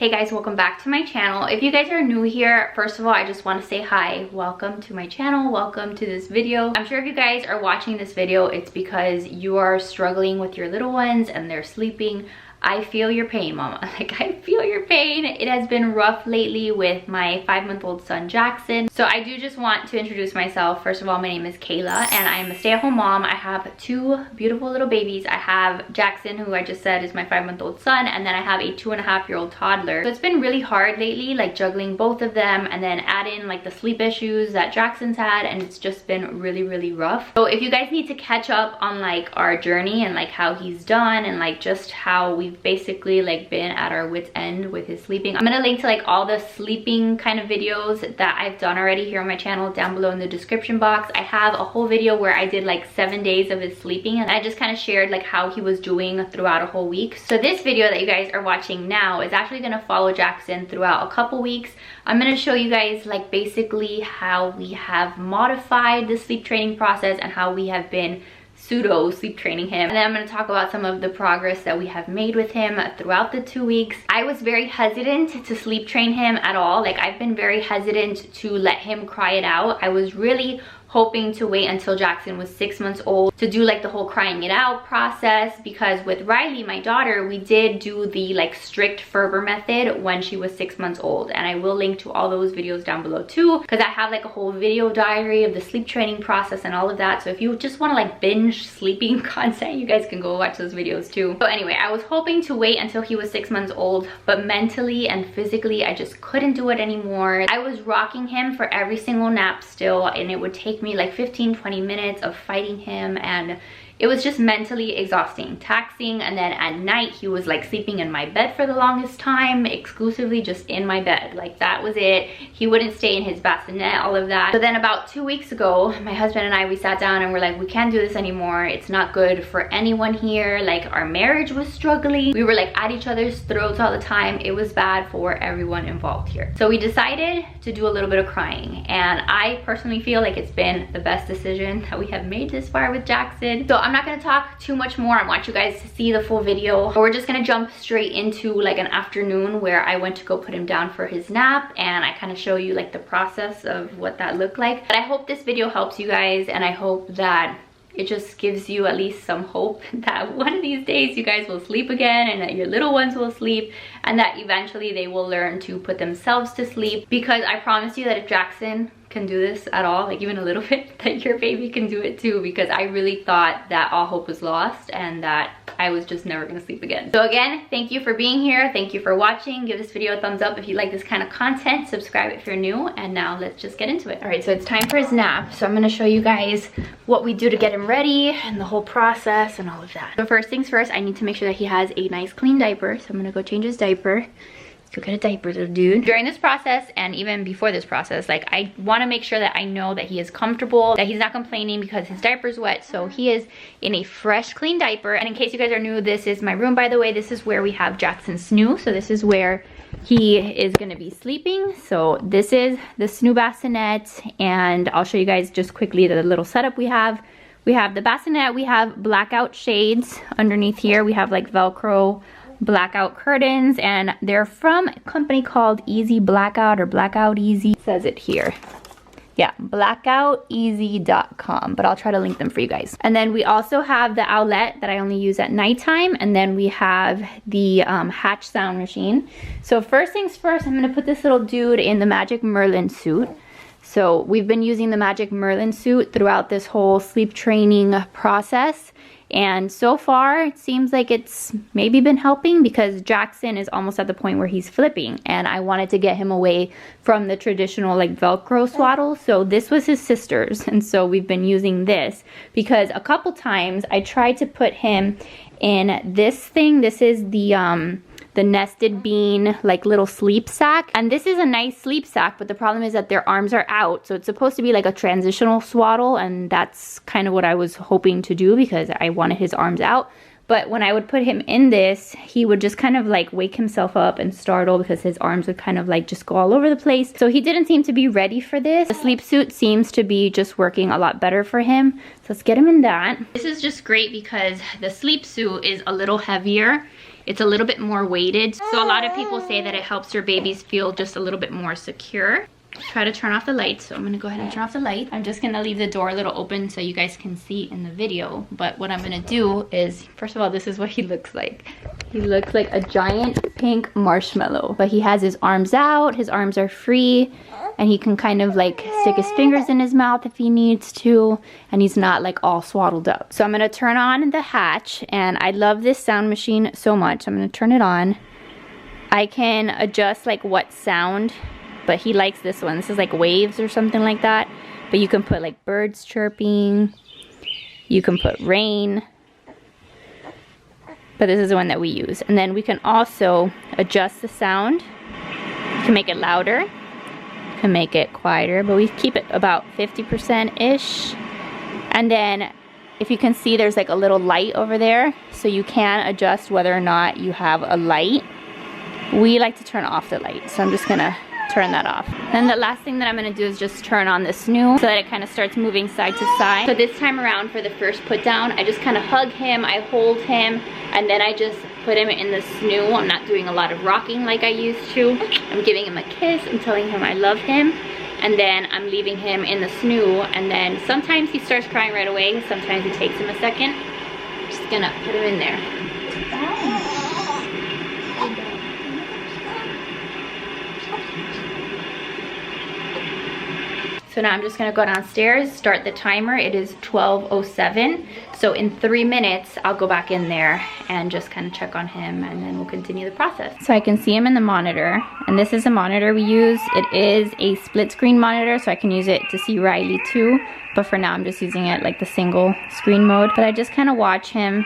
Hey guys, welcome back to my channel. If you guys are new here, first of all, I just want to say hi. Welcome to my channel. Welcome to this video. I'm sure if you guys are watching this video, it's because you are struggling with your little ones and they're sleeping. I feel your pain, mama. Like, I feel your pain. It has been rough lately with my 5-month-old son, Jackson. So I do just want to introduce myself. First of all, my name is Kayla and I am a stay-at-home mom. I have 2 beautiful little babies. I have Jackson, who I just said is my 5-month-old son, and then I have a 2.5-year-old toddler. So it's been really hard lately, like juggling both of them and then add in like the sleep issues that Jackson's had, and it's just been really rough. So if you guys need to catch up on like our journey and like how he's done and like just how we've basically like been at our wits end with his sleeping, I'm gonna link to like all the sleeping kind of videos that I've done already here on my channel down below in the description box. I have a whole video where I did like 7 days of his sleeping, and I just kind of shared like how he was doing throughout a whole week. So this video that you guys are watching now is actually gonna follow Jackson throughout a couple weeks. I'm gonna show you guys like basically how we have modified the sleep training process and how we have been pseudo sleep training him, and then I'm going to talk about some of the progress that we have made with him throughout the 2 weeks. I was very hesitant to sleep train him at all. Like, I've been very hesitant to let him cry it out. I was really hoping to wait until Jackson was 6 months old to do like the whole crying it out process, because with Riley, my daughter, we did do the like strict Ferber method when she was 6 months old, and I will link to all those videos down below too, because I have like a whole video diary of the sleep training process and all of that. So if you just want to like binge sleeping content, you guys can go watch those videos too. So anyway, I was hoping to wait until he was 6 months old, but mentally and physically I just couldn't do it anymore. I was rocking him for every single nap still, and it would take me like 15-20 minutes of fighting him, and it was just mentally exhausting, taxing. And then at night he was like sleeping in my bed for the longest time, exclusively just in my bed. Like, that was it. He wouldn't stay in his bassinet, all of that. So then about 2 weeks ago, my husband and I, we sat down and we're like, we can't do this anymore. It's not good for anyone here. Like, our marriage was struggling. We were like at each other's throats all the time. It was bad for everyone involved here. So we decided to do a little bit of crying, and I personally feel like it's been the best decision that we have made this far with Jackson. So I'm not gonna talk too much more. I want you guys to see the full video. But we're just gonna jump straight into like an afternoon where I went to go put him down for his nap, and I kind of show you like the process of what that looked like. But I hope this video helps you guys, and I hope that it just gives you at least some hope that one of these days you guys will sleep again, and that your little ones will sleep, and that eventually they will learn to put themselves to sleep. Because I promise you that if Jackson can do this at all, like even a little bit, that your baby can do it too, because I really thought that all hope was lost and that I was just never gonna sleep again. So again, thank you for being here. Thank you for watching. Give this video a thumbs up if you like this kind of content. Subscribe if you're new, and now let's just get into it. All right, so it's time for his nap. So I'm gonna show you guys what we do to get him ready and the whole process and all of that. So first things first, I need to make sure that he has a nice clean diaper. So I'm gonna go change his diaper. Go get a diaper, little dude. During this process, and even before this process, like, I want to make sure that I know that he is comfortable, that he's not complaining because his diaper's wet. So he is in a fresh, clean diaper. And in case you guys are new, this is my room, by the way. This is where we have Jackson's snoo. So this is where he is going to be sleeping. So this is the snoo bassinet, and I'll show you guys just quickly the little setup we have. We have the bassinet. We have blackout shades underneath here. We have like Velcro blackout curtains, and they're from a company called Easy Blackout or Blackout Easy. It says it here. Yeah, blackouteasy.com, but I'll try to link them for you guys. And then we also have the outlet that I only use at nighttime, and then we have the Hatch sound machine. So first things first, I'm gonna put this little dude in the Magic Merlin suit. So we've been using the Magic Merlin suit throughout this whole sleep training process. And so far, it seems like it's maybe been helping, because Jackson is almost at the point where he's flipping, and I wanted to get him away from the traditional like Velcro swaddle. So this was his sister's, and so we've been using this because a couple times I tried to put him in this thing. This is the nested bean like little sleep sack, and this is a nice sleep sack, but the problem is that their arms are out. So it's supposed to be like a transitional swaddle, and that's kind of what I was hoping to do because I wanted his arms out. But when I would put him in this, he would just kind of like wake himself up and startle because his arms would kind of like just go all over the place. So he didn't seem to be ready for this. The sleep suit seems to be just working a lot better for him. So let's get him in that. This is just great because the sleep suit is a little heavier it's a little bit more weighted. So a lot of people say that it helps your babies feel just a little bit more secure. Try to turn off the light, so I'm gonna go ahead and turn off the light. I'm just gonna leave the door a little open so you guys can see in the video. But what I'm gonna do is, first of all, this is what he looks like. He looks like a giant pink marshmallow, but he has his arms out, his arms are free, and he can kind of like stick his fingers in his mouth if he needs to, and he's not like all swaddled up. So I'm gonna turn on the hatch, and I love this sound machine so much. I'm gonna turn it on. I can adjust like what sound, but he likes this one. This is like waves or something like that. But you can put like birds chirping. You can put rain. But this is the one that we use. And then we can also adjust the sound. You can make it louder. You can make it quieter. But we keep it about 50%-ish. And then if you can see, there's like a little light over there. So you can adjust whether or not you have a light. We like to turn off the light. So I'm just gonna turn that off. Then the last thing that I'm gonna do is just turn on the snoo so that it kind of starts moving side to side. So this time around for the first put down, I just kind of hug him, I hold him, and then I just put him in the snoo. I'm not doing a lot of rocking like I used to. I'm giving him a kiss, I'm telling him I love him, and then I'm leaving him in the snoo, and then sometimes he starts crying right away, sometimes it takes him a second. I'm just gonna put him in there. So now I'm just gonna go downstairs, start the timer. It is 12:07. So in 3 minutes, I'll go back in there and just kind of check on him, and then we'll continue the process. So I can see him in the monitor, and this is the monitor we use. It is a split screen monitor, so I can use it to see Riley too. But for now, I'm just using it like the single screen mode. But I just kind of watch him,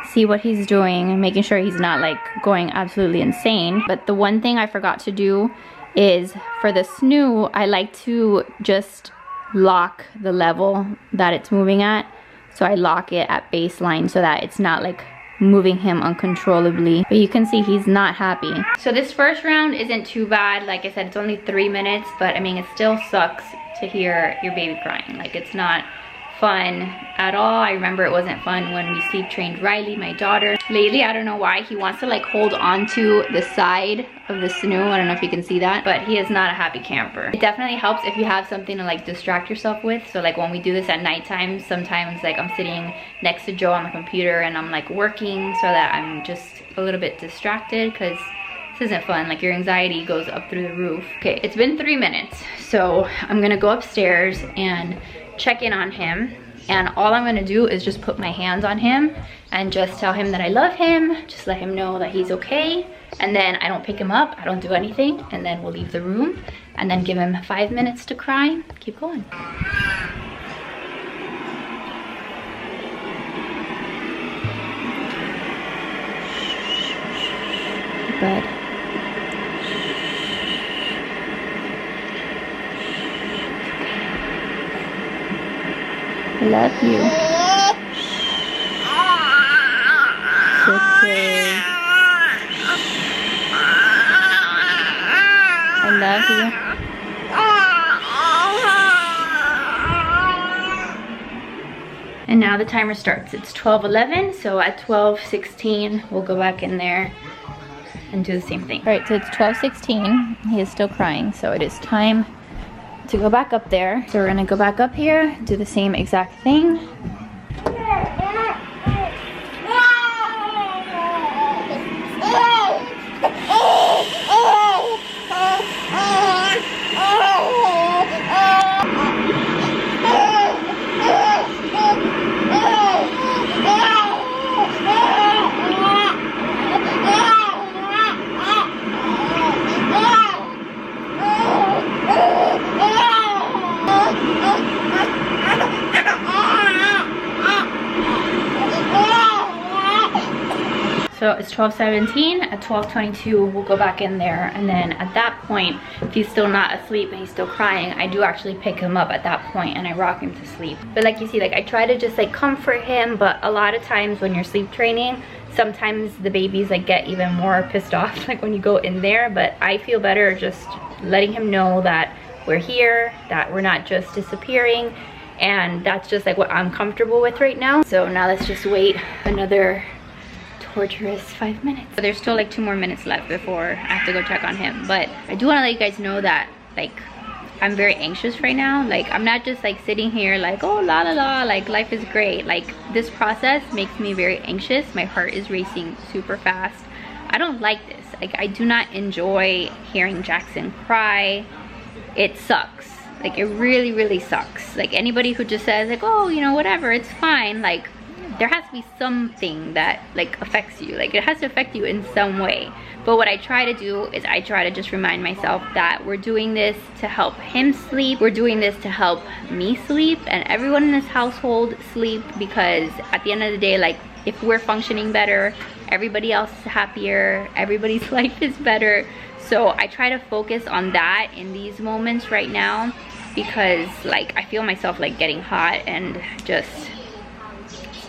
see what he's doing, making sure he's not like going absolutely insane. But the one thing I forgot to do is for the snoo, I like to just lock the level that it's moving at. So I lock it at baseline so that it's not like moving him uncontrollably. But you can see he's not happy. So this first round isn't too bad. Like I said, it's only 3 minutes, but I mean, it still sucks to hear your baby crying. Like, it's not fun at all. I remember it wasn't fun when we sleep trained Riley, my daughter. Lately, I don't know why, he wants to like hold on to the side of the snoo. I don't know if you can see that, but he is not a happy camper. It definitely helps if you have something to like distract yourself with. So like when we do this at nighttime, sometimes like I'm sitting next to Joe on the computer and I'm like working so that I'm just a little bit distracted, because this isn't fun. Like, your anxiety goes up through the roof. Okay, it's been 3 minutes, so I'm gonna go upstairs and check in on him, and all I'm gonna do is just put my hands on him and just tell him that I love him, just let him know that he's okay, and then I don't pick him up, I don't do anything, and then we'll leave the room and then give him 5 minutes to cry. Keep going. Bud. I love you. Okay. I love you. And now the timer starts. It's 12:11, so at 12:16 we'll go back in there and do the same thing. All right, so it's 12:16. He is still crying, so it is time to go back up there. So we're gonna go back up here, do the same exact thing. So it's 12:17, at 12:22 we'll go back in there, and then at that point, if he's still not asleep and he's still crying, I do actually pick him up at that point and I rock him to sleep. But like you see, like I try to just like comfort him, but a lot of times when you're sleep training, sometimes the babies like get even more pissed off like when you go in there. But I feel better just letting him know that we're here, that we're not just disappearing, and that's just like what I'm comfortable with right now. So now let's just wait another torturous 5 minutes. But there's still like 2 more minutes left before I have to go check on him. But I do want to let you guys know that like I'm very anxious right now. Like I'm not just like sitting here like, oh la la la, like life is great. Like this process makes me very anxious. My heart is racing super fast. I don't like this. Like I do not enjoy hearing Jackson cry. It sucks. Like it really, really sucks. Like anybody who just says like, oh, you know, whatever, it's fine. Like there has to be something that like affects you. Like it has to affect you in some way. But what I try to do is I try to just remind myself that we're doing this to help him sleep. We're doing this to help me sleep and everyone in this household sleep, because at the end of the day, like if we're functioning better, everybody else is happier, everybody's life is better. So I try to focus on that in these moments right now, because like I feel myself like getting hot and it's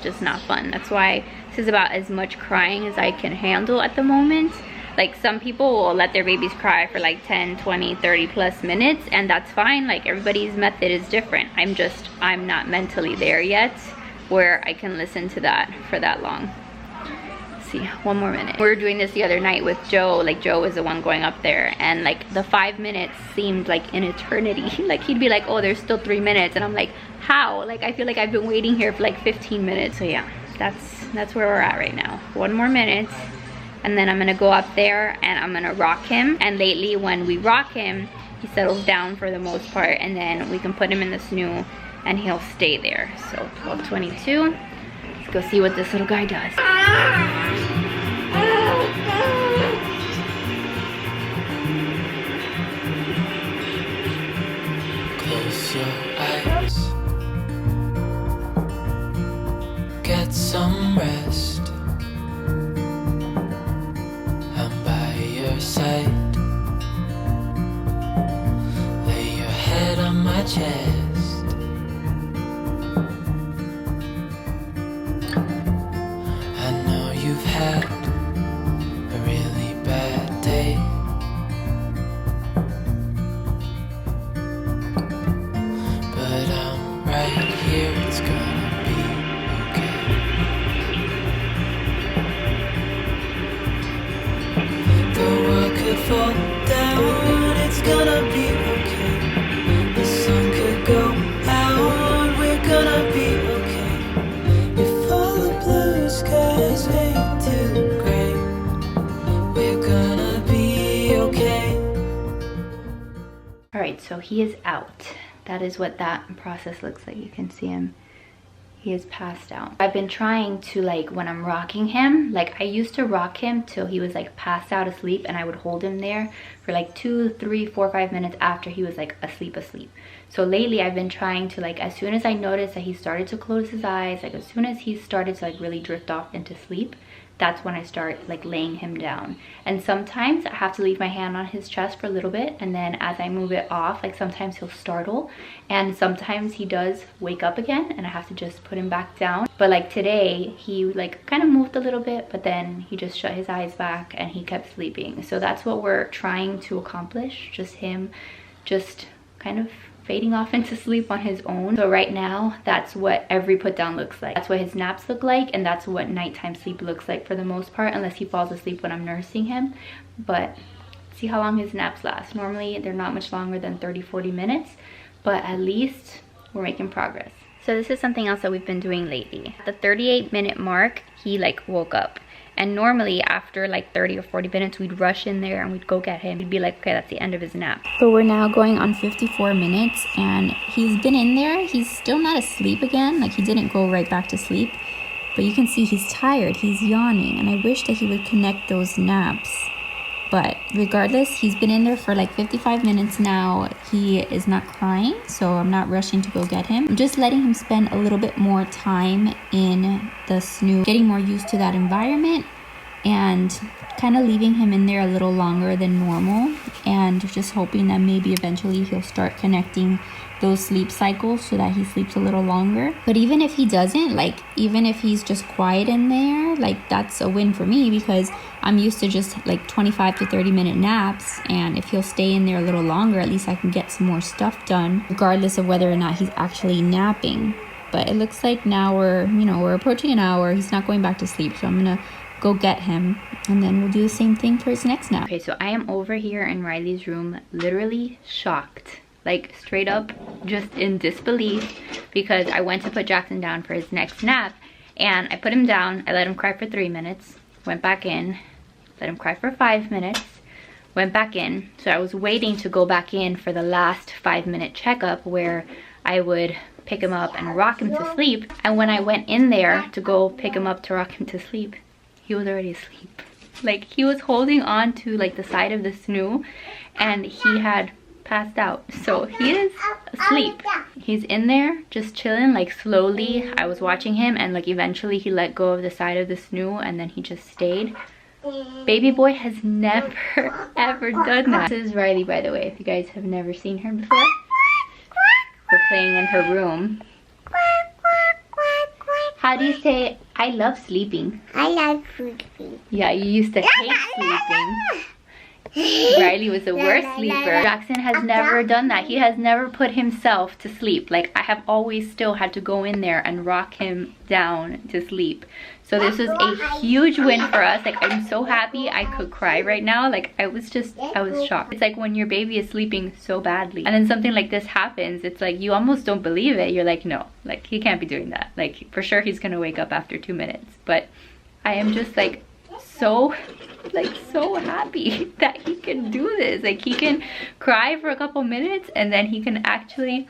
just not fun. That's why this is about as much crying as I can handle at the moment. Like some people will let their babies cry for like 10, 20, 30 plus minutes, and that's fine. Like everybody's method is different. I'm not mentally there yet where I can listen to that for that long. Let's see, 1 more minute. We were doing this the other night with Joe. Like Joe was the one going up there, and like the 5 minutes seemed like an eternity. Like he'd be like, oh, there's still 3 minutes, and I'm like, how? Like I feel like I've been waiting here for like 15 minutes. So yeah, that's where we're at right now. 1 more minute, and then I'm gonna go up there and I'm gonna rock him. And lately when we rock him, he settles down for the most part, and then we can put him in the snoo and he'll stay there. So 12:22, let's go see what this little guy does. Close your eyes, get some rest. I'm by your side, lay your head on my chest. I know you've had a really bad day, but I'm right here, it's gonna be okay. The world could fall down, it's gonna be okay. The sun could go out, we're gonna be okay. If all the blue skies fade to gray, we're gonna be okay. All right, so he is out. That is what that process looks like. You can see him. He is passed out. I've been trying to, like, when I'm rocking him, like I used to rock him till he was like passed out asleep, and I would hold him there for like 2, 3, 4, 5 minutes after he was like asleep. So lately I've been trying to, like, as soon as I noticed that he started to close his eyes, like as soon as he started to like really drift off into sleep, that's when I start like laying him down. And sometimes I have to leave my hand on his chest for a little bit, and then as I move it off, like sometimes he'll startle, and sometimes he does wake up again and I have to just put him back down. But like today, he like kind of moved a little bit, but then he just shut his eyes back and he kept sleeping. So that's what we're trying to accomplish, just him just kind of fading off into sleep on his own. So right now, that's what every put down looks like. That's what his naps look like, and that's what nighttime sleep looks like for the most part, unless he falls asleep when I'm nursing him. But see how long his naps last. Normally, they're not much longer than 30-40 minutes, but at least we're making progress. So this is something else that we've been doing lately. At the 38-minute mark, he like woke up. And normally after like 30 or 40 minutes, we'd rush in there and we'd go get him. We'd be like, okay, that's the end of his nap. So we're now going on 54 minutes and he's been in there. He's still not asleep again. Like he didn't go right back to sleep, but you can see he's tired, he's yawning. And I wish that he would connect those naps. But regardless, he's been in there for like 55 minutes now. He is not crying, so I'm not rushing to go get him. I'm just letting him spend a little bit more time in the snoo, getting more used to that environment, and kind of leaving him in there a little longer than normal, and just hoping that maybe eventually he'll start connecting those sleep cycles so that he sleeps a little longer. But even if he doesn't, like even if he's just quiet in there, like that's a win for me, because I'm used to just like 25 to 30 minute naps, and if he'll stay in there a little longer, at least I can get some more stuff done regardless of whether or not he's actually napping. But it looks like now we're approaching an hour. He's not going back to sleep, so I'm gonna go get him, and then we'll do the same thing for his next nap. Okay, so I am over here in Riley's room, literally shocked, like straight up just in disbelief, because I went to put Jackson down for his next nap, and I put him down, I let him cry for 3 minutes, went back in, let him cry for 5 minutes, went back in. So I was waiting to go back in for the last 5-minute checkup where I would pick him up and rock him to sleep. And when I went in there to go pick him up to rock him to sleep, he was already asleep. Like, he was holding on to like the side of the snoo and he had passed out. So he is asleep. He's in there just chilling, like slowly. I was watching him and like eventually he let go of the side of the snoo and then he just stayed. Baby boy has never ever done that. This is Riley, by the way, if you guys have never seen her before. We're playing in her room. How do you say I love sleeping? I love sleeping. Yeah, you used to hate sleeping. Riley was the worst sleeper. Jackson has never done that. He has never put himself to sleep. Like, I have always still had to go in there and rock him down to sleep. So this was a huge win for us. Like, I'm so happy. I could cry right now. Like, I was shocked. It's like when your baby is sleeping so badly and then something like this happens, it's like you almost don't believe it. You're like, no, like he can't be doing that. Like, for sure he's gonna wake up after 2 minutes. But I am just like so happy that he can do this. Like, he can cry for a couple minutes and then he can actually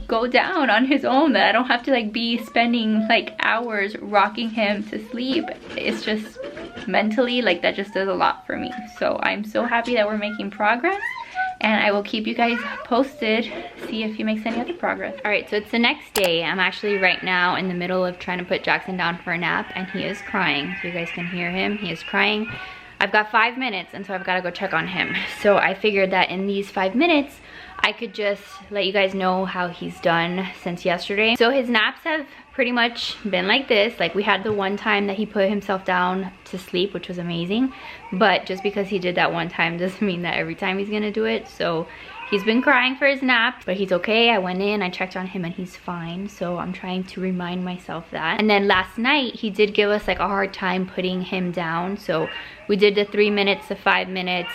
go down on his own, that I don't have to like be spending like hours rocking him to sleep. It's just mentally, like, that just does a lot for me. So I'm so happy that we're making progress, and I will keep you guys posted, see if he makes any other progress. All right, so it's the next day. I'm actually right now in the middle of trying to put Jackson down for a nap, and he is crying. So you guys can hear him, he is crying. I've got 5 minutes, and so I've got to go check on him. So I figured that in these 5 minutes I could just let you guys know how he's done since yesterday. So his naps have pretty much been like this. Like, we had the one time that he put himself down to sleep, which was amazing, but just because he did that one time doesn't mean that every time he's gonna do it. So he's been crying for his nap, but he's okay. I went in, I checked on him, and he's fine. So I'm trying to remind myself that. And then last night he did give us like a hard time putting him down. So we did the 3 minutes, the 5 minutes,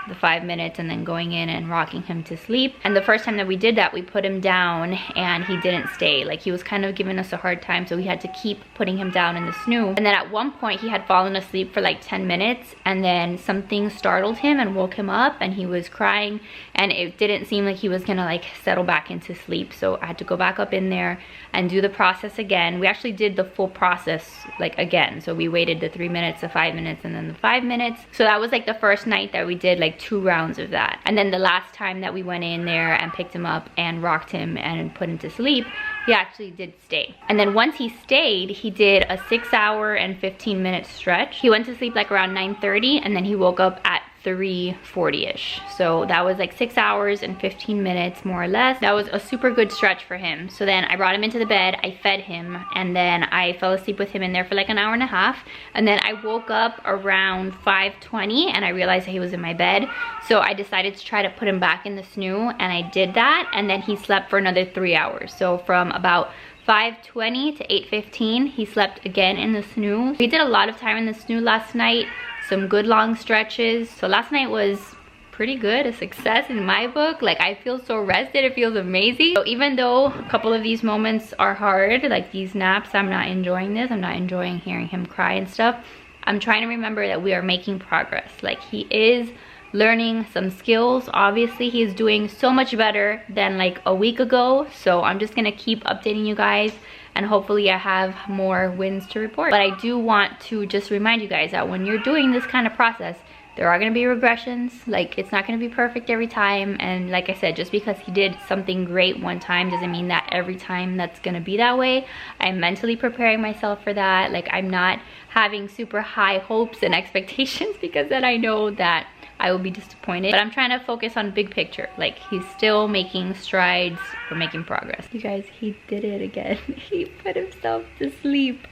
the 5 minutes, and then going in and rocking him to sleep. And the first time that we did that, we put him down and he didn't stay. Like, he was kind of giving us a hard time, so we had to keep putting him down in the snoo. And then at one point he had fallen asleep for like 10 minutes, and then something startled him and woke him up, and he was crying, and it didn't seem like he was gonna like settle back into sleep. So I had to go back up in there and do the process again. We actually did the full process like again. So we waited the 3 minutes, the 5 minutes, and then the 5 minutes. So that was like the first night that we did like 2 rounds of that. And then the last time that we went in there and picked him up and rocked him and put him to sleep, he actually did stay. And then once he stayed, he did a 6-hour and 15-minute stretch. He went to sleep like around 9:30, and then he woke up at 3:40ish. So that was like 6 hours and 15 minutes more or less. That was a super good stretch for him. So then I brought him into the bed, I fed him, and then I fell asleep with him in there for like an hour and a half. And then I woke up around 5:20 and I realized that he was in my bed. So I decided to try to put him back in the snoo, and I did that, and then he slept for another 3 hours. So from about 5:20 to 8:15 he slept again in the snoo. We did a lot of time in the snoo last night, some good long stretches. So last night was pretty good, a success in my book. Like, I feel so rested, it feels amazing. So even though a couple of these moments are hard, like these naps, I'm not enjoying this, I'm not enjoying hearing him cry and stuff, I'm trying to remember that we are making progress. Like, he is learning some skills. Obviously he is doing so much better than like a week ago. So I'm just gonna keep updating you guys, and hopefully I have more wins to report. But I do want to just remind you guys that when you're doing this kind of process, there are gonna be regressions. Like, it's not gonna be perfect every time. And like I said, just because he did something great one time doesn't mean that every time that's gonna be that way. I'm mentally preparing myself for that. Like, I'm not having super high hopes and expectations, because then I know that I will be disappointed. But I'm trying to focus on big picture. Like, he's still making strides, we're making progress. You guys, he did it again. He put himself to sleep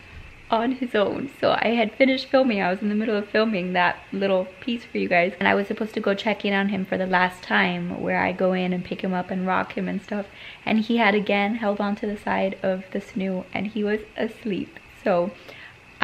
on his own. So I had finished filming, I was in the middle of filming that little piece for you guys, and I was supposed to go check in on him for the last time, where I go in and pick him up and rock him and stuff, and he had again held on to the side of the snoo and he was asleep. So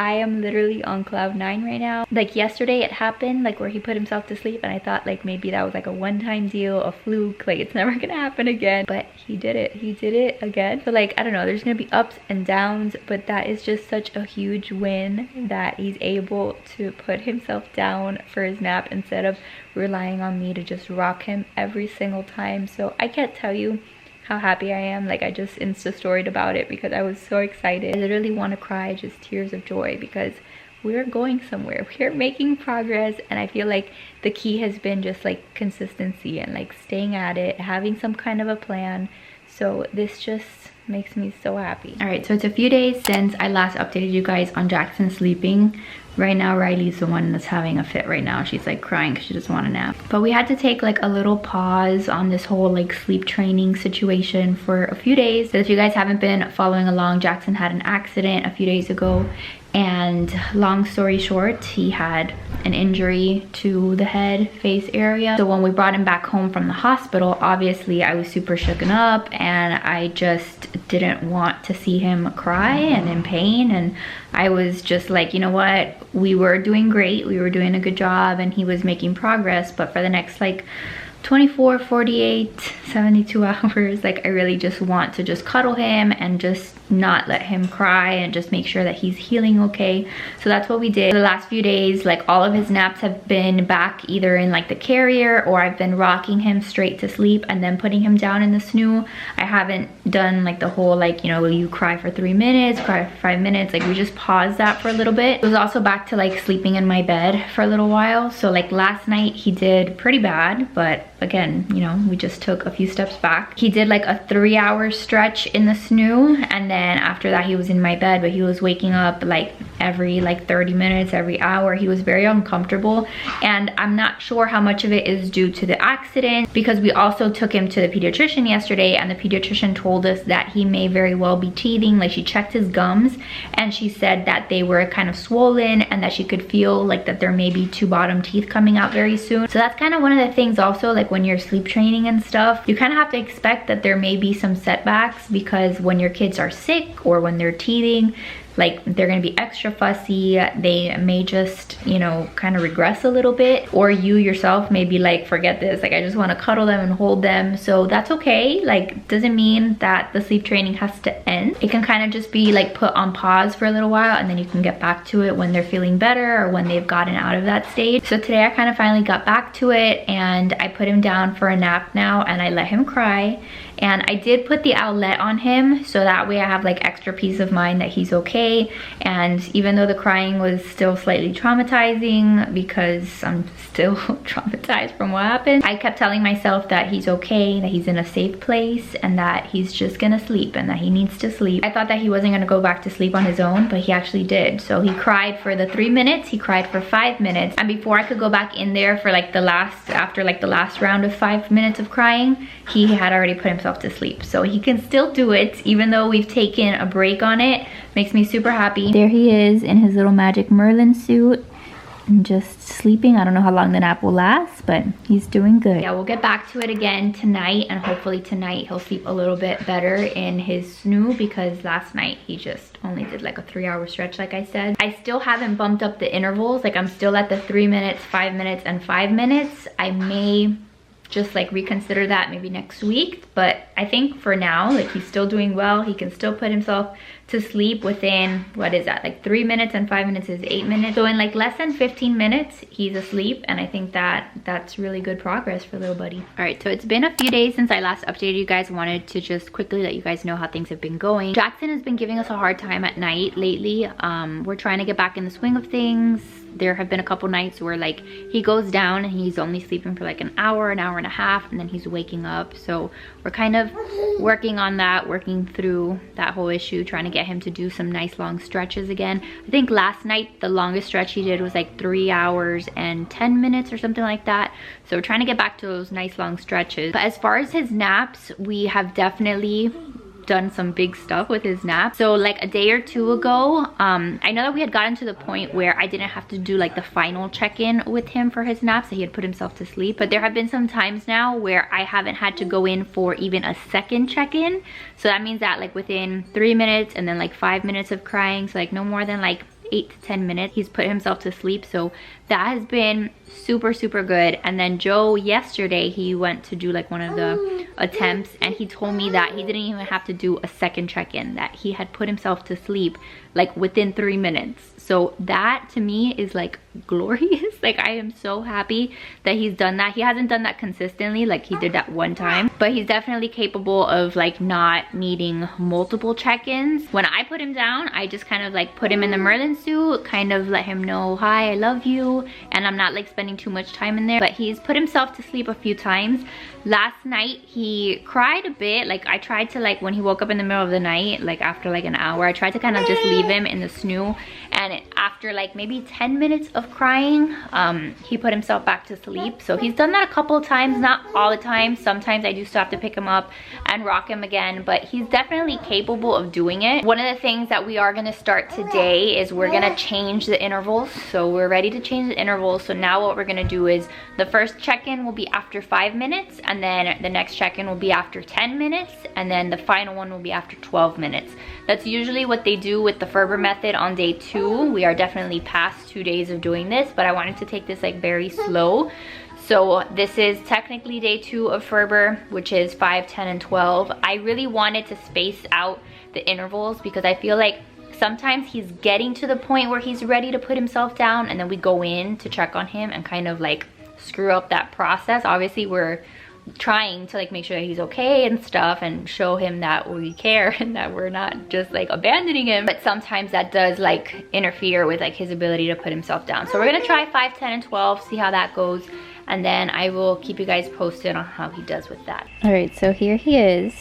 I am literally on cloud 9 right now. Like yesterday it happened, like where he put himself to sleep, and I thought like maybe that was like a one-time deal, a fluke, like it's never gonna happen again. But he did it again. So like, I don't know, there's gonna be ups and downs, but that is just such a huge win that he's able to put himself down for his nap instead of relying on me to just rock him every single time. So I can't tell you how happy I am. Like, I just Insta storied about it because I was so excited. I literally want to cry, just tears of joy, because we're going somewhere. We're making progress, and I feel like the key has been just like consistency and like staying at it, having some kind of a plan. So this just makes me so happy. All right, so it's a few days since I last updated you guys on Jackson sleeping. Right now Riley's the one that's having a fit right now. She's like crying because she doesn't want to nap. But we had to take like a little pause on this whole like sleep training situation for a few days. So if you guys haven't been following along, Jackson had an accident a few days ago, and long story short, he had an injury to the head face area. So when we brought him back home from the hospital, obviously I was super shooken up, and I just didn't want to see him cry and in pain. And I was just like, you know what, we were doing great, we were doing a good job, and he was making progress, but for the next like 24, 48, 72 hours, like I really just want to just cuddle him and just not let him cry and just make sure that he's healing okay. So that's what we did. The last few days, like all of his naps have been back either in like the carrier, or I've been rocking him straight to sleep and then putting him down in the snoo. I haven't done like the whole like, you know, you cry for 3 minutes, cry for 5 minutes. Like we just paused that for a little bit. It was also back to like sleeping in my bed for a little while. So like last night he did pretty bad, but again, you know, we just took a few steps back. He did like a 3-hour stretch in the snoo, and then after that he was in my bed, but he was waking up like every like 30 minutes, every hour. He was very uncomfortable, and I'm not sure how much of it is due to the accident, because we also took him to the pediatrician yesterday, and the pediatrician told us that he may very well be teething. Like she checked his gums, and she said that they were kind of swollen, and that she could feel like that there may be 2 bottom teeth coming out very soon. So that's kind of one of the things also, like when you're sleep training and stuff, you kind of have to expect that there may be some setbacks, because when your kids are sick or when they're teething, like they're gonna be extra fussy. They may just, you know, kind of regress a little bit, or you yourself may be like, forget this, like I just want to cuddle them and hold them. So that's okay. Like doesn't mean that the sleep training has to end. It can kind of just be like put on pause for a little while, and then you can get back to it when they're feeling better or when they've gotten out of that stage. So today I kind of finally got back to it, and I put him down for a nap now, and I let him cry. And I did put the Owlet on him, so that way I have like extra peace of mind that he's okay. And even though the crying was still slightly traumatizing, because I'm still traumatized from what happened, I kept telling myself that he's okay, that he's in a safe place, and that he's just gonna sleep, and that he needs to sleep. I thought that he wasn't gonna go back to sleep on his own, but he actually did. So he cried for the 3 minutes, he cried for 5 minutes, and before I could go back in there for like the last, after like the last round of 5 minutes of crying, he had already put himself to sleep. So he can still do it, even though we've taken a break on it. Makes me super happy. There he is in his little Magic Merlin suit, and just sleeping. I don't know how long the nap will last, but he's doing good. Yeah, we'll get back to it again tonight, and hopefully tonight he'll sleep a little bit better in his snoo, because last night he just only did like a 3-hour stretch, like I said. I still haven't bumped up the intervals. Like I'm still at the 3 minutes, 5 minutes, and 5 minutes. I may just like reconsider that maybe next week, but I think for now, like he's still doing well. He can still put himself to sleep within, what is that, like 3 minutes, and 5 minutes is 8 minutes. So in like less than 15 minutes he's asleep, and I think that that's really good progress for little buddy. All right, so it's been a few days since I last updated you guys. I wanted to just quickly let you guys know how things have been going. Jackson has been giving us a hard time at night lately. We're trying to get back in the swing of things. There have been a couple nights where like he goes down and he's only sleeping for like an hour and a half, and then he's waking up. So we're kind of working on that, working through that whole issue, trying to get him to do some nice long stretches again. I think last night the longest stretch he did was like 3 hours and 10 minutes or something like that. So we're trying to get back to those nice long stretches. But as far as his naps, we have definitely done some big stuff with his nap. So like a day or two ago, I know that we had gotten to the point where I didn't have to do like the final check-in with him for his naps, so he had put himself to sleep. But there have been some times now where I haven't had to go in for even a second check-in. So that means that like within 3 minutes and then like 5 minutes of crying, so like no more than like 8 to 10 minutes, he's put himself to sleep. So that has been super good. And then Joe, yesterday, he went to do like one of the attempts, and he told me that he didn't even have to do a second check-in, that he had put himself to sleep like within 3 minutes. So that to me is like glorious. Like, I am so happy that he's done that. He hasn't done that consistently, like he did that one time, but he's definitely capable of like not needing multiple check-ins. When I put him down, I just kind of like put him in the Merlin suit, kind of let him know, hi, I love you, and I'm not like spending too much time in there. But he's put himself to sleep a few times. Last night he cried a bit. Like, I tried to, like, when he woke up in the middle of the night, like after like an hour, I tried to kind of just leave him in the snoo, and after like maybe 10 minutes of crying, he put himself back to sleep. So he's done that a couple of times, not all the time. Sometimes I do still have to pick him up and rock him again, but he's definitely capable of doing it. One of the things that we are going to start today is we're going to change the intervals. So we're ready to change the intervals. So now what we're going to do is the first check-in will be after 5 minutes, and then the next check-in will be after 10 minutes, and then the final one will be after 12 minutes. That's usually what they do with the Ferber method on day 2. We are definitely past 2 days of doing this, but I wanted to take this like very slow. So this is technically day 2 of Ferber, which is 5, 10, and 12. I really wanted to space out the intervals because I feel like sometimes he's getting to the point where he's ready to put himself down, and then we go in to check on him and kind of like screw up that process. Obviously we're trying to like make sure that he's okay and stuff, and show him that we care and that we're not just like abandoning him, but sometimes that does like interfere with like his ability to put himself down. So we're gonna try 5, 10, and 12, see how that goes, and then I will keep you guys posted on how he does with that. All right, so here he is.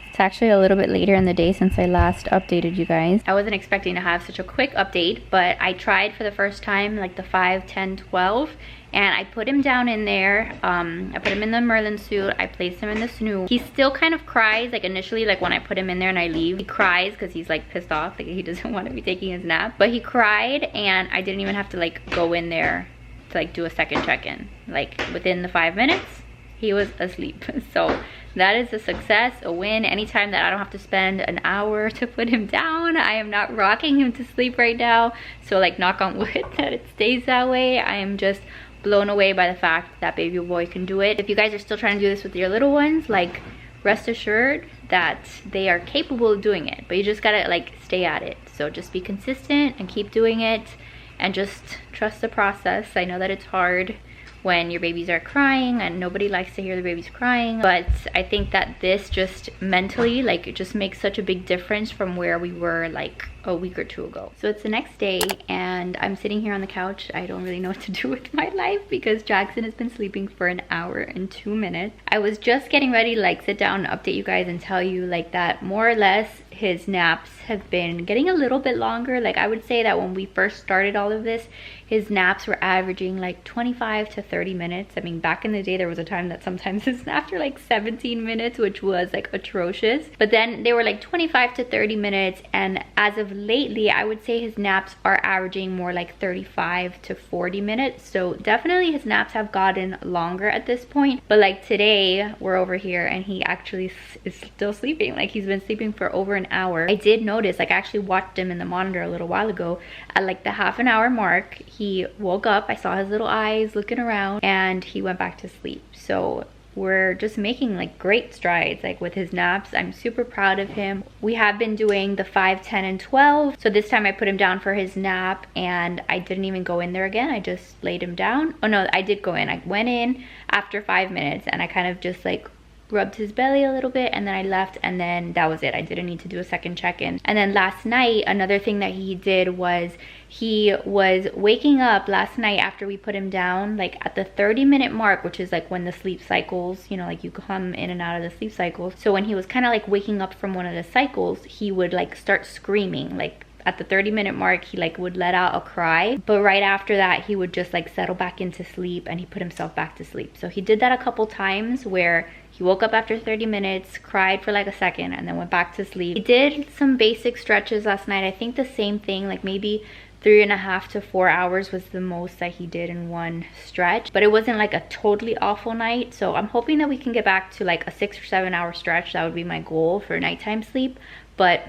It's actually a little bit later in the day since I last updated you guys. I wasn't expecting to have such a quick update, but I tried for the first time like the 5, 10, 12, and I put him down in there. I put him in the Merlin suit. I placed him in the snoo. He still kind of cries, like initially, like when I put him in there and I leave, he cries because he's like pissed off, like he doesn't want to be taking his nap. But he cried, and I didn't even have to like go in there to like do a second check-in. Like within the 5 minutes, he was asleep. So that is a success, a win. Anytime that I don't have to spend an hour to put him down, I am not rocking him to sleep right now. So like, knock on wood that it stays that way. I am just blown away by the fact that baby boy can do it. If you guys are still trying to do this with your little ones, like, rest assured that they are capable of doing it, but you just gotta like stay at it. So just be consistent and keep doing it, and just trust the process. I know that it's hard when your babies are crying, and nobody likes to hear the babies crying, but I think that this just mentally, like, it just makes such a big difference from where we were like a week or 2 ago. So it's the next day, and I'm sitting here on the couch. I don't really know what to do with my life because Jackson has been sleeping for an hour and 2 minutes. I was just getting ready to like sit down and update you guys and tell you like that more or less his naps have been getting a little bit longer. Like, I would say that when we first started all of this, his naps were averaging like 25 to 30 minutes. I mean, back in the day, there was a time that sometimes his naps were like 17 minutes, which was like atrocious. But then they were like 25 to 30 minutes. And as of lately, I would say his naps are averaging more like 35 to 40 minutes. So definitely his naps have gotten longer at this point. But like today, we're over here and he actually is still sleeping. Like, he's been sleeping for over an hour. I did notice, like, I actually watched him in the monitor a little while ago. At like the half-an-hour mark, he woke up. I saw his little eyes looking around, and he went back to sleep. So we're just making like great strides like with his naps. I'm super proud of him. We have been doing the 5, 10, and 12. So this time I put him down for his nap, and I didn't even go in there again. I just laid him down. Oh no, I did go in. I went in after 5 minutes, and I kind of just like rubbed his belly a little bit, and then I left, and then that was it. I didn't need to do a second check-in. And then last night, another thing that he did was he was waking up last night after we put him down, like at the 30-minute mark, which is like when the sleep cycles, you know, like you come in and out of the sleep cycles. So when he was kind of like waking up from one of the cycles, he would like start screaming. Like at the 30-minute mark, he like would let out a cry, but right after that he would just like settle back into sleep, and he put himself back to sleep. So he did that a couple times where he woke up after 30 minutes, cried for like a second, and then went back to sleep. He did some basic stretches last night. I think the same thing, like maybe 3.5 to 4 hours was the most that he did in one stretch, but it wasn't like a totally awful night. So I'm hoping that we can get back to like a 6 or 7 hour stretch. That would be my goal for nighttime sleep. But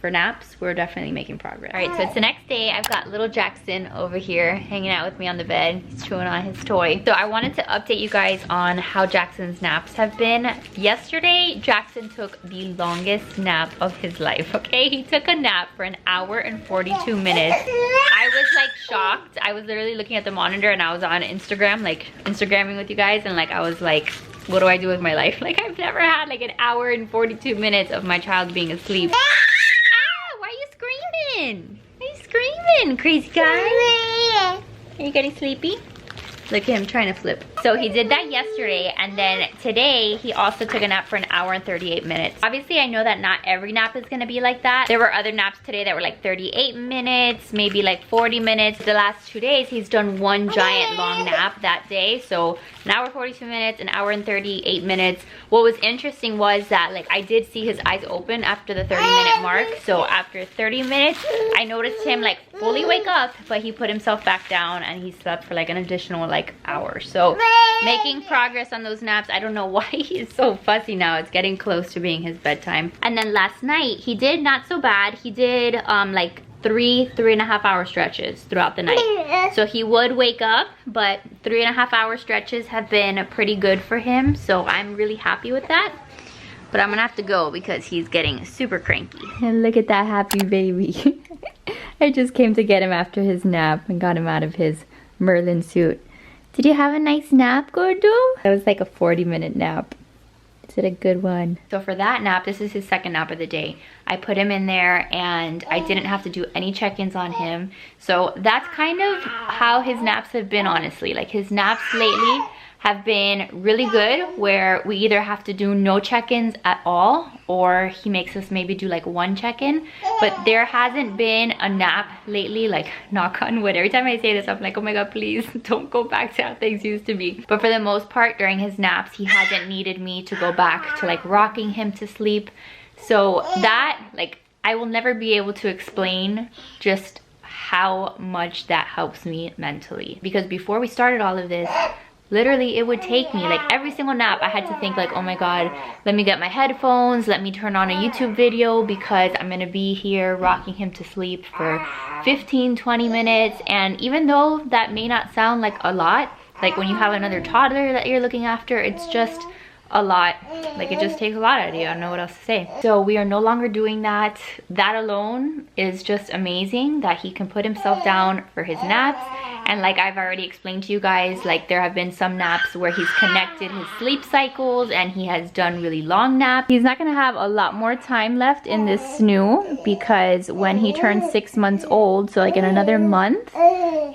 for naps, we're definitely making progress. All right, so it's the next day. I've got little Jackson over here hanging out with me on the bed. He's chewing on his toy. So I wanted to update you guys on how Jackson's naps have been. Yesterday, Jackson took the longest nap of his life, okay? He took a nap for an hour and 42 minutes. I was like shocked. I was literally looking at the monitor and I was on Instagram, like Instagramming with you guys, and like I was like, what do I do with my life? Like I've never had like an hour and 42 minutes of my child being asleep. Ah, why are you screaming? Why are you screaming, crazy guy? Are you getting sleepy? Look at him trying to flip. So he did that yesterday, and then today he also took a nap for an hour and 38 minutes. Obviously, I know that not every nap is gonna be like that. There were other naps today that were like 38 minutes, maybe like 40 minutes. The last 2 days, he's done one giant long nap that day. So an hour 42 minutes, an hour and 38 minutes. What was interesting was that like I did see his eyes open after the 30-minute mark. So after 30 minutes, I noticed him like fully wake up, but he put himself back down and he slept for like an additional like hour. So making progress on those naps. I don't know why he's so fussy now. It's getting close to being his bedtime. And then last night he did not so bad. He did like 3.5 hour stretches throughout the night. So he would wake up, but 3.5 hour stretches have been pretty good for him. So I'm really happy with that. But I'm gonna have to go because he's getting super cranky. And look at that happy baby. I just came to get him after his nap and got him out of his Merlin suit. Did you have a nice nap, Gordo? That was like a 40-minute nap. Is it a good one? So for that nap, this is his second nap of the day. I put him in there and I didn't have to do any check-ins on him. So that's kind of how his naps have been, honestly. Like his naps lately have been really good, where we either have to do no check-ins at all or he makes us maybe do like one check-in. But there hasn't been a nap lately, like knock on wood. Every time I say this, I'm like, oh my god, please don't go back to how things used to be. But for the most part, during his naps, he hasn't needed me to go back to like rocking him to sleep. So that, like, I will never be able to explain just how much that helps me mentally. Because before we started all of this, literally it would take me like every single nap I had to think like, oh my god, let me get my headphones, let me turn on a YouTube video because I'm gonna be here rocking him to sleep for 15-20 minutes. And even though that may not sound like a lot, like when you have another toddler that you're looking after, it's just a lot. Like it just takes a lot out of you. I don't know what else to say. So we are no longer doing that. That alone is just amazing that he can put himself down for his naps. And like I've already explained to you guys, like there have been some naps where he's connected his sleep cycles and he has done really long naps. He's not gonna have a lot more time left in this snoo because when he turns 6 months old, so like in another month,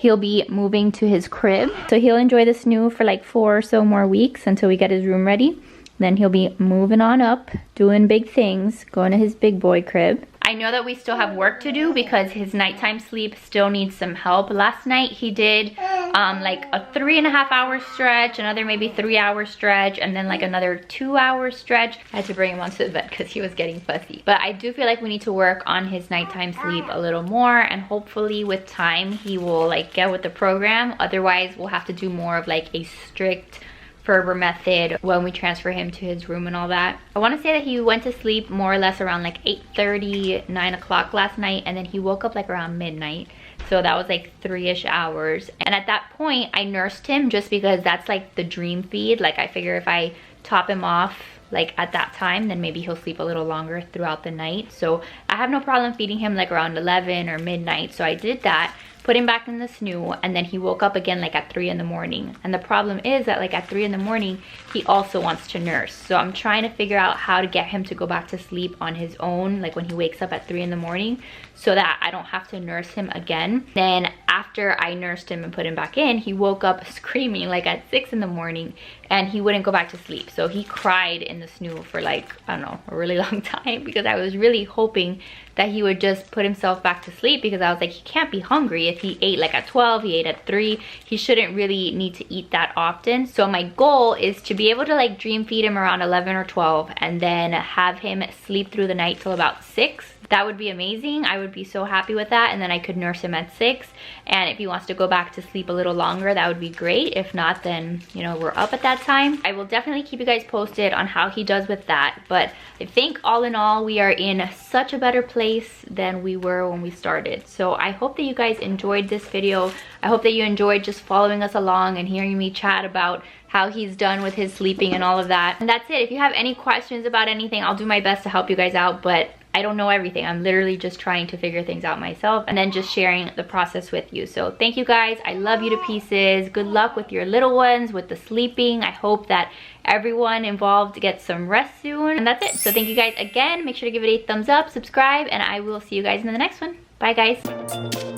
he'll be moving to his crib. So he'll enjoy the snoo for like 4 or so more weeks until we get his room ready. Then he'll be moving on up, doing big things, going to his big boy crib. I know that we still have work to do because his nighttime sleep still needs some help. Last night he did like a 3.5 hour stretch, another maybe 3 hour stretch, and then like another 2 hour stretch. I had to bring him onto the bed because he was getting fussy. But I do feel like we need to work on his nighttime sleep a little more, and hopefully with time he will like get with the program. Otherwise we'll have to do more of like a strict Ferber method when we transfer him to his room and all that. I want to say that he went to sleep more or less around like 8:30, 9 o'clock last night, and then he woke up like around midnight. So that was like 3-ish hours. And at that point, I nursed him just because that's like the dream feed. Like I figure if I top him off like at that time, then maybe he'll sleep a little longer throughout the night. So I have no problem feeding him like around 11 or midnight. So I did that, put him back in the snoo, and then he woke up again like at 3 in the morning. And the problem is that like at 3 in the morning, he also wants to nurse. So I'm trying to figure out how to get him to go back to sleep on his own, like when he wakes up at 3 in the morning, so that I don't have to nurse him again. Then after I nursed him and put him back in, he woke up screaming like at 6 in the morning and he wouldn't go back to sleep. So he cried in the snoo for like, I don't know, a really long time, because I was really hoping that he would just put himself back to sleep, because I was like, he can't be hungry. If he ate like at 12, he ate at 3, he shouldn't really need to eat that often. So my goal is to be able to like dream feed him around 11 or 12 and then have him sleep through the night till about 6. That would be amazing. I would be so happy with that. And then I could nurse him at 6. And if he wants to go back to sleep a little longer, that would be great. If not, then, you know, we're up at that time. I will definitely keep you guys posted on how he does with that. But I think all in all, we are in such a better place place than we were when we started. So I hope that you guys enjoyed this video. I hope that you enjoyed just following us along and hearing me chat about how he's done with his sleeping and all of that. And that's it. If you have any questions about anything, I'll do my best to help you guys out, but I don't know everything. I'm literally just trying to figure things out myself and then just sharing the process with you. So thank you guys. I love you to pieces. Good luck with your little ones, with the sleeping. I hope that everyone involved gets some rest soon. And that's it. So thank you guys again. Make sure to give it a thumbs up, subscribe, and I will see you guys in the next one. Bye guys.